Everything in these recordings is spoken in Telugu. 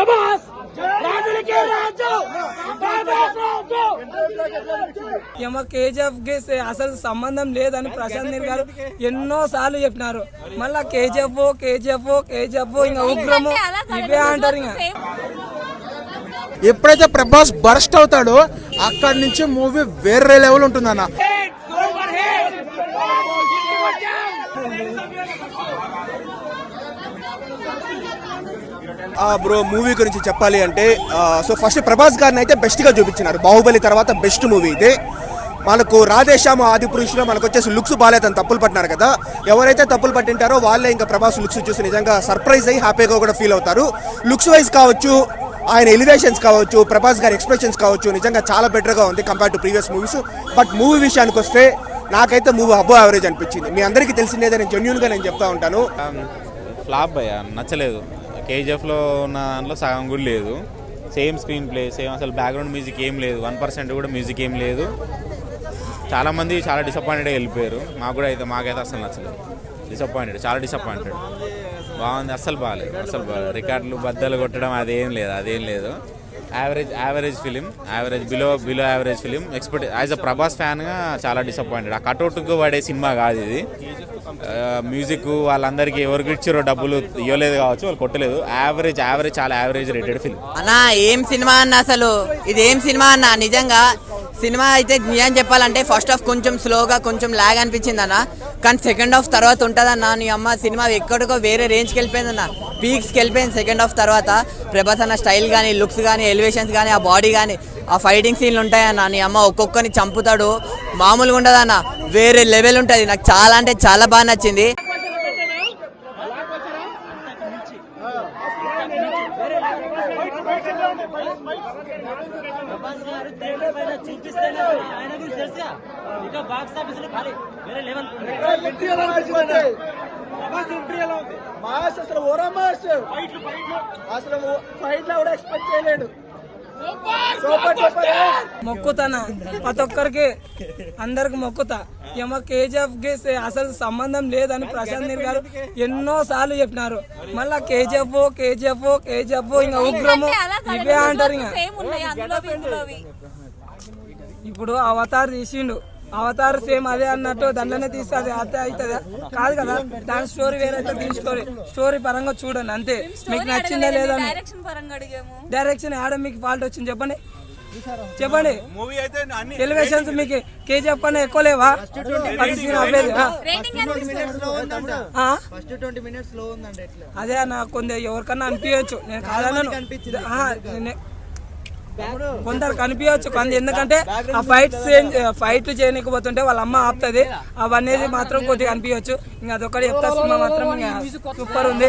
ప్రభాస్ కేజీఎఫ్ కి అసలు సంబంధం లేదని ప్రశాంత్ నీల్ గారు ఎన్నో సార్లు చెప్పినారు. మళ్ళా కేజీఎఫ్ ఇంకా ఉగ్రము ఇవే అంటారు. ఇంకా ఎప్పుడైతే ప్రభాస్ బర్స్ట్ అవుతాడో అక్కడి నుంచి మూవీ వేరే లెవెల్ ఉంటుందన్న. బ్రో మూవీ గురించి చెప్పాలి అంటే సో ఫస్ట్ ప్రభాస్ గారిని అయితే బెస్ట్ గా చూపించినారు. బాహుబలి తర్వాత బెస్ట్ మూవీ ఇదే. మనకు రాధేశ్యామ ఆది పురుషులో మనకు వచ్చేసి లుక్స్ బాగాలేదని తప్పులు పట్టినారు కదా. ఎవరైతే తప్పులు పట్టింటారో వాళ్ళే ఇంకా ప్రభాస్ లుక్స్ చూసి నిజంగా సర్ప్రైజ్ అయ్యి హ్యాపీగా కూడా ఫీల్ అవుతారు. లుక్స్ వైజ్ కావచ్చు, ఆయన ఎలివేషన్స్ కావచ్చు, ప్రభాస్ గారి ఎక్స్ప్రెషన్స్ కావచ్చు, నిజంగా చాలా బెటర్గా ఉంది compare to previous movies. But movie విషయానికి వస్తే నాకైతే మూవీ అబో యావరేజ్ అనిపించింది. మీ అందరికీ తెలిసిందేదే, నేను జెన్యూన్గా నేను చెప్తా ఉంటాను. ఫ్లాప్ అయ్యా, నచ్చలేదు. కేజీఎఫ్లో ఉన్న దాంట్లో సగం కూడా లేదు. సేమ్ స్క్రీన్ ప్లే, సేమ్ అసలు బ్యాక్గ్రౌండ్ మ్యూజిక్ ఏం లేదు. 1% కూడా మ్యూజిక్ ఏం లేదు. చాలామంది చాలా డిసప్పాయింటెడ్గా వెళ్ళిపోయారు. మాకైతే అసలు నచ్చలేదు. చాలా డిసప్పాయింటెడ్. బాగుంది, అస్సలు బాగాలేదు. రికార్డులు బద్దలు కొట్టడం అదేం లేదు. Average film, below average film. As a Prabhas ఫ్యాన్గా చాలా డిసప్పాయింటెడ్. ఆ కటౌట్కు పడే సినిమా కాదు ఇది. మ్యూజిక్ వాళ్ళందరికీ ఎవరికి ఇచ్చారో డబ్బులు ఇవ్వలేదు కావచ్చు, వాళ్ళు కొట్టలేదు. చాలా యావరేజ్ రేటెడ్ ఫిలిం అన్నా. ఏం సినిమా అన్న, అసలు ఇది ఏం సినిమా అన్న. నిజంగా సినిమా అయితే నిజం చెప్పాలంటే ఫస్ట్ హాఫ్ కొంచెం స్లోగా కొంచెం లాగ్ అనిపించింది అన్న. కానీ సెకండ్ హాఫ్ తర్వాత ఉంటుందన్న. నీ అమ్మ సినిమా ఎక్కడికో వేరే రేంజ్కి వెళ్ళిపోయిందన్న, పీక్స్కి వెళ్ళిపోయింది సెకండ్ హాఫ్ తర్వాత. ప్రభాస్ అన్న స్టైల్ కానీ, లుక్స్ కానీ, ఎలివేషన్స్ కానీ, ఆ బాడీ కానీ, ఆ ఫైటింగ్ సీన్లు ఉంటాయన్న. నీ అమ్మ ఒక్కొక్కరిని చంపుతాడు, మామూలుగా ఉండదన్న, వేరే లెవెల్ ఉంటుంది. నాకు చాలా అంటే చాలా బాగా నచ్చింది. మొక్కుతానా ప్రతి ఒక్కరికి, అందరికి మొక్కుతా. కేజీఎఫ్ కి అసలు సంబంధం లేదని ప్రశాంత్ నీల్ గారు ఎన్నో సార్లు చెప్పినారు. మళ్ళా కేజీఎఫ్ ఇంకా ఉగ్రము ఇవే అంటారు. ఇంకా ఇప్పుడు అవతార్ తీసిండు, అవతార్ సేమ్ అదే అన్నట్టు దాంట్లోనే తీస్తే అది అదే అవుతుందా? కాదు కదా. దాని స్టోరీ వేరైతే దీని స్టోరీ పరంగా చూడండి అంతే. మీకు నచ్చిందా లేదా? డైరెక్షన్ ఆడ మీకు ఫాల్ట్ వచ్చింది చెప్పండి. ఎలివేషన్స్ మీకు కేజీఎఫ్ కన్నా ఎక్కువ లేవా? అదే అన్న, కొందరు ఎవరికన్నా అనిపించచ్చు, నేను కాదన్నాను. కొందరు కనిపించచ్చు కొంత, ఎందుకంటే ఆ ఫైట్ చేయలేకపోతుంటే వాళ్ళ అమ్మ ఆపుతుంది. అవన్నీ మాత్రం కొద్దిగా కనిపించచ్చు. ఇంకా అదొకటి చెప్తా, సినిమా మాత్రం సూపర్ ఉంది.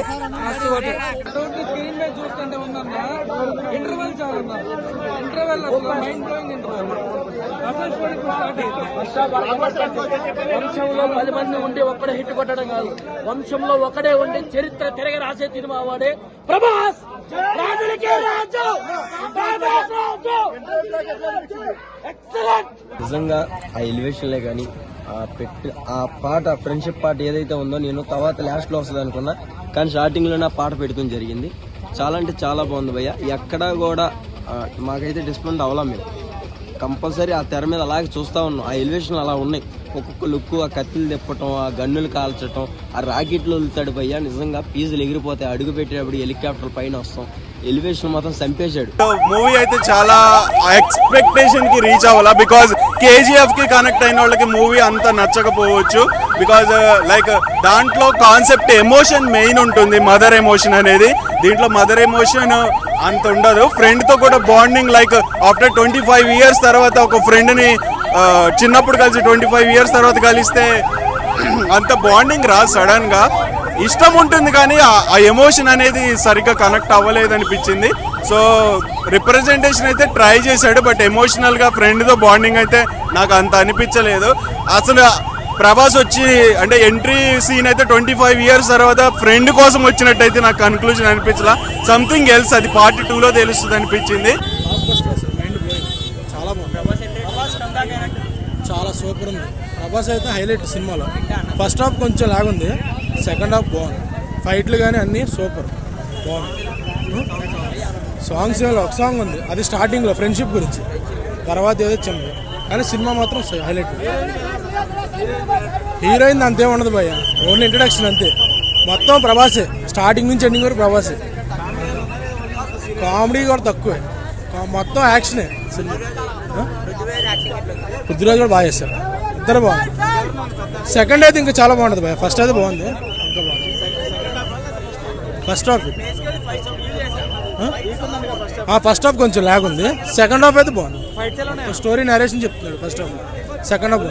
వంశంలో 10 మంది ఉండి ఒక్కడే హిట్ కొట్టడం కాదు, వంశంలో ఒకడే ఉండి చరిత్ర తిరగ రాసే సినిమా వాడే ప్రభాస్. నిజంగా ఆ ఎలివేషన్లే కానీ ఆ పాట, ఫ్రెండ్షిప్ పాట ఏదైతే ఉందో నేను తర్వాత లాస్ట్ లో వస్తుంది అనుకున్నా, కానీ స్టార్టింగ్ లోనే ఆ పాట పెట్టుకుని జరిగింది. చాలా అంటే చాలా బాగుంది భయ్య. ఎక్కడా కూడా మాకైతే డిస్పౌంట్ అవ్వలేం. మేము కంపల్సరీ ఆ తెర మీద అలాగే చూస్తూ ఉన్నాం. ఆ ఎలివేషన్ అలా ఉన్నాయి. ఒక్కొక్క లుక్, ఆ కత్తిలు తిప్పటం, ఆ గన్నులు కాల్చటం, ఆ రాకెట్లు వదులుతాడు భయ్య. నిజంగా పీజులు ఎగిరిపోతాయి. అడుగు పెట్టేటప్పుడు హెలికాప్టర్ పైన వస్తాం. ఎలివేషన్ మాత్రం చంపేశాడు. మూవీ అయితే చాలా ఎక్స్పెక్టేషన్ కి రీచ్ అవ్వాలా. బికాజ్ కేజీఎఫ్ కి కనెక్ట్ అయిన వాళ్ళకి మూవీ అంత నచ్చకపోవచ్చు. బికాజ్ లైక్ దాంట్లో కాన్సెప్ట్ ఎమోషన్ మెయిన్ ఉంటుంది, మదర్ ఎమోషన్ అనేది. దీంట్లో మదర్ ఎమోషన్ అంత ఉండదు. ఫ్రెండ్ తో కూడా బాండింగ్, లైక్ ఆఫ్టర్ 25 years తర్వాత ఒక ఫ్రెండ్ ని చిన్నప్పుడు కలిసి 25 years తర్వాత కలిస్తే అంత బాండింగ్ రాదు సడన్ గా. ఇష్టం ఉంటుంది కానీ ఆ ఎమోషన్ అనేది సరిగ్గా కనెక్ట్ అవ్వలేదనిపించింది. సో రిప్రజెంటేషన్ అయితే ట్రై చేశాడు, బట్ ఎమోషనల్ గా ఫ్రెండ్ తో బాండింగ్ అయితే నాకు అంత అనిపించలేదు. అసలు ప్రభాస్ వచ్చి అంటే ఎంట్రీ సీన్ అయితే 25 years తర్వాత ఫ్రెండ్ కోసం వచ్చినట్టయితే నాకు కన్క్లూజన్ అనిపించలా. సంథింగ్ ఎల్స్, అది పార్ట్ 2లో తెలుస్తుంది అనిపించింది. చాలా సూపర్ ఉంది. ప్రభాస్ అయితే హైలైట్ సినిమాలో. ఫస్ట్ హాఫ్ కొంచెం లాగుంది, సెకండ్ హాఫ్ బాగుంది. ఫైట్లు కానీ అన్నీ సూపర్ బాగుంది. సాంగ్స్ ఒక సాంగ్ ఉంది, అది స్టార్టింగ్లో ఫ్రెండ్షిప్ గురించి, తర్వాత ఏదో వచ్చింది. కానీ సినిమా మాత్రం హైలైట్. హీరోయిన్ అంతే ఉండదు భయ్య, ఓన్లీ ఇంట్రడక్షన్ అంతే. మొత్తం ప్రభాసే, స్టార్టింగ్ నుంచి ఎండింగ్ వరకు ప్రభాసే. కామెడీ కూడా తక్కువే, మొత్తం యాక్షనే సినిమా. పృథ్వీరాజ్ కూడా బాగా చేస్తారు, ఇద్దరు బాగుంది. సెకండ్ అయితే ఇంకా చాలా బాగుంటుంది భయ్య, ఫస్ట్ అయితే బాగుంది, ఇంకా బాగుంది. ఫస్ట్ హాఫ్ కొంచెం ల్యాగ్ ఉంది, సెకండ్ హాఫ్ అయితే బాగుంది. స్టోరీ నరేషన్ చెప్తున్నాడు first half, second half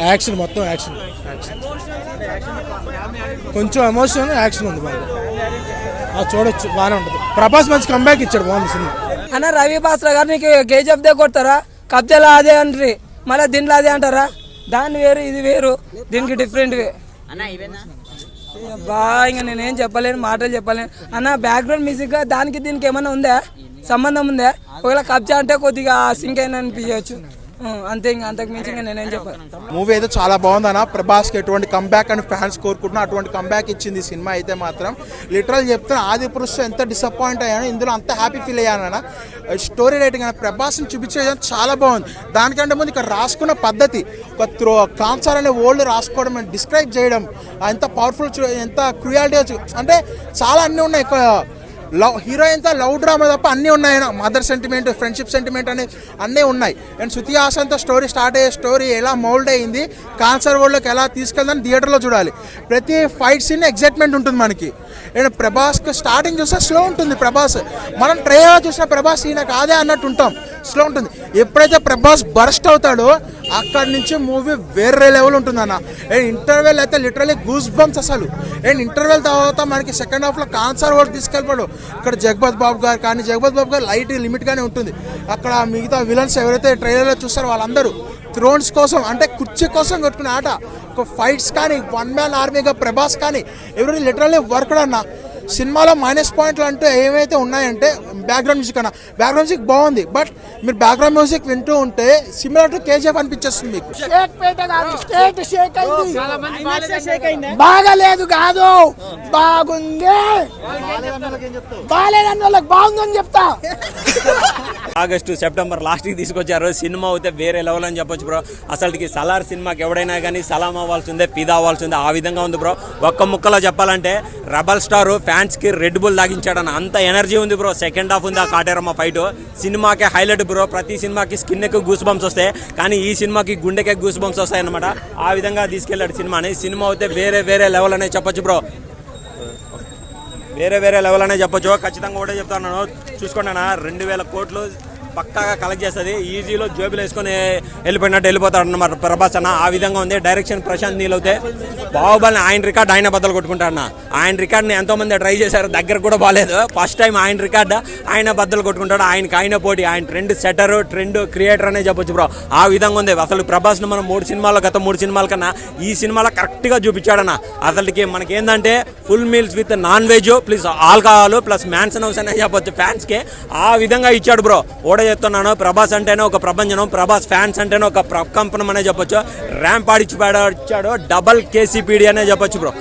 action, మొత్తం యాక్షన్ కొంచెం ఎమోషన్, యాక్షన్ ఉంది బాగా, చూడొచ్చు, బాగానే ఉంటుంది. ప్రభాస్ మంచి కంబ్యాక్ ఇచ్చాడు, బాగుంది సినిమా. అన్న రవి బాస్రా గారు నీకు కేజీఎఫ్ దే కొడతారా, కబ్జాలో అదే అంటారు, మళ్ళీ దీంట్లో అదే అంటారా? దాన్ని వేరు ఇది వేరు, దీనికి డిఫరెంట్ వే బా. ఇంకా నేనేం చెప్పలేను, మాటలు చెప్పలేను అన్న. బ్యాక్గ్రౌండ్ మ్యూజిక్ దానికి దీనికి ఏమైనా ఉందా, సంబంధం ఉందా? ఒకవేళ కబ్జా అంటే కొద్దిగా సింక్ అయినా అనిపించవచ్చు అంతే, ఇంకా అంతకు మించి ఇంకా నేనేం చెప్పాను. మూవీ అయితే చాలా బాగుందన్న. ప్రభాస్కి ఎటువంటి కంబ్యాక్ అని ఫ్యాన్స్ కోరుకుంటున్నా, అటువంటి కంబ్యాక్ ఇచ్చింది సినిమా అయితే మాత్రం. లిటరల్ చెప్తున్నా, ఆదిపురుష్ ఎంత డిసప్పాయింట్ అయ్యాను, ఇందులో అంత హ్యాపీ ఫీల్ అయ్యానన్న. స్టోరీ రైటింగ్ అన్న ప్రభాస్ని చూపించేది చాలా బాగుంది. దానికంటే ముందు ఇక్కడ రాసుకున్న పద్ధతి, ఒక కాన్సర్ అనే ఓల్డ్ రాసుకోవడం, డిస్క్రైబ్ చేయడం, ఎంత పవర్ఫుల్, ఎంత క్రూయాలిటీ, అంటే చాలా అన్నీ ఉన్నాయి. లవ్ హీరోయిన్తో లవ్ డ్రామా తప్ప అన్నీ ఉన్నాయి. మదర్ సెంటిమెంట్, ఫ్రెండ్షిప్ సెంటిమెంట్ అనేది అన్నీ ఉన్నాయి. అండ్ శృతి హాసన్తో స్టోరీ స్టార్ట్ అయ్యే స్టోరీ ఎలా మౌల్డ్ అయ్యింది, కాన్సర్ వరల్డ్లోకి ఎలా తీసుకెళ్దని థియేటర్లో చూడాలి. ప్రతి ఫైట్ సీన్ ఎగ్జైట్మెంట్ ఉంటుంది మనకి. అండ్ ప్రభాస్కి స్టార్టింగ్ చూస్తే స్లో ఉంటుంది ప్రభాస్, మనం ట్రైలర్ చూసిన ప్రభాస్ ఈయన కాదే అన్నట్టు ఉంటాం, స్లో ఉంటుంది. ఎప్పుడైతే ప్రభాస్ బర్స్ట్ అవుతాడో అక్కడి నుంచి మూవీ వేరే లెవెల్ ఉంటుందన్న. అండ్ ఇంటర్వెల్ అయితే లిటరలీ గూస్ బంప్స్ అసలు. అండ్ ఇంటర్వెల్ తర్వాత మనకి సెకండ్ హాఫ్లో కాన్సర్ వరకు తీసుకెళ్ళిపోడు. ఇక్కడ జగపత్ బాబు గారు కానీ, జగపత్ బాబు గారు లైట్ లిమిట్గానే ఉంటుంది. అక్కడ మిగతా విలన్స్ ఎవరైతే ట్రైలర్లో చూస్తారో వాళ్ళందరూ థ్రోన్స్ కోసం, అంటే కుర్చీ కోసం కొట్టుకునే ఆట. ఒక ఫైట్స్ కానీ, వన్ మ్యాన్ ఆర్మీగా ప్రభాస్ కానీ ఎవరైనా లిటరల్లీ వర్క్డ్ అన్న. సినిమాలో మైనస్ పాయింట్లు అంటే ఏవైతే ఉన్నాయంటే బ్యాక్గ్రౌండ్ మ్యూజిక్ అన్న. బ్యాక్గ్రౌండ్ మ్యూజిక్ బాగుంది, బట్ మీరు బ్యాక్గ్రౌండ్ మ్యూజిక్ వింటూ ఉంటే సిమిలర్ టు కేజీఎఫ్ అనిపించేస్తుంది మీకు. బాగలేదు కాదు, బాగుంది, బాగాలేదని వాళ్ళకి బాగుందని చెప్తా. ఆగస్టు సెప్టెంబర్ లాస్ట్కి తీసుకొచ్చారు. సినిమా అయితే వేరే లెవెల్ అని చెప్పొచ్చు బ్రో. అసలుకి సలార్ సినిమాకి ఎవడైనా కానీ సలాం అవ్వాల్సిందే, ఫిదా అవ్వాల్సిందే, ఆ విధంగా ఉంది బ్రో. ఒక్క ముక్కలో చెప్పాలంటే రెబల్ స్టార్ ఫ్యాన్స్కి రెడ్ బుల్ తాగించాడన్న, అంత ఎనర్జీ ఉంది బ్రో. సెకండ్ హాఫ్ ఉంది ఆ కాటేరమ్మ ఫైట్, సినిమాకే హైలైట్ బ్రో. ప్రతి సినిమాకి స్కిన్కి గూస్ బంప్స్ వస్తాయి, కానీ ఈ సినిమాకి గుండెకే గూస్ బంప్స్ వస్తాయి అనమాట. ఆ విధంగా తీసుకెళ్ళాడు సినిమాని. సినిమా అయితే వేరే లెవెల్ అనే చెప్పొచ్చు బ్రో, వేరే లెవెల్ అనే చెప్పొచ్చు. ఖచ్చితంగా కూడా చెప్తాను, చూసుకోండి అన్న, 2000 కోట్లు పక్కాగా కలెక్ట్ చేస్తుంది. ఈజీలో జోబులు వేసుకొని వెళ్ళిపోయినట్టు వెళ్ళిపోతాడు అన్నమాట ప్రభాస్ అన్న. ఆ విధంగా ఉంది. డైరెక్షన్ ప్రశాంత్ నీల్ అయితే బాహుబలి ఆయన రికార్డ్ ఆయన బద్దలు కొట్టుకుంటాడు అన్న. ఆయన రికార్డ్ని ఎంతోమంది ట్రై చేశారు, దగ్గర కూడా బాగాలేదు. ఫస్ట్ టైం ఆయన రికార్డ్ ఆయన బద్దలు కొట్టుకుంటాడు. ఆయన పోటీ, ఆయన ట్రెండ్ సెటర్, ట్రెండ్ క్రియేటర్ అనే చెప్పొచ్చు బ్రో. ఆ విధంగా ఉంది. అసలు ప్రభాస్ను మనం గత 3 సినిమాల కన్నా ఈ సినిమాలో కరెక్ట్గా చూపించాడన్న. అసలుకి మనకి ఏంటంటే full meals with non veg plus alcohol plus mansion house అనే చెప్పొచ్చు ఫ్యాన్స్కి. ఆ విధంగా ఇచ్చాడు బ్రో. చెప్తున్నాను, ప్రభాస్ అంటేనే ఒక ప్రపంచం, ప్రభాస్ ఫ్యాన్స్ అంటేనే ఒక ప్రకంపనం అనే చెప్పొచ్చు. ర్యాంప్ ఆడిచ్చాడు, డబల్ కేసీపీడీ అనే చెప్పొచ్చు బ్రో.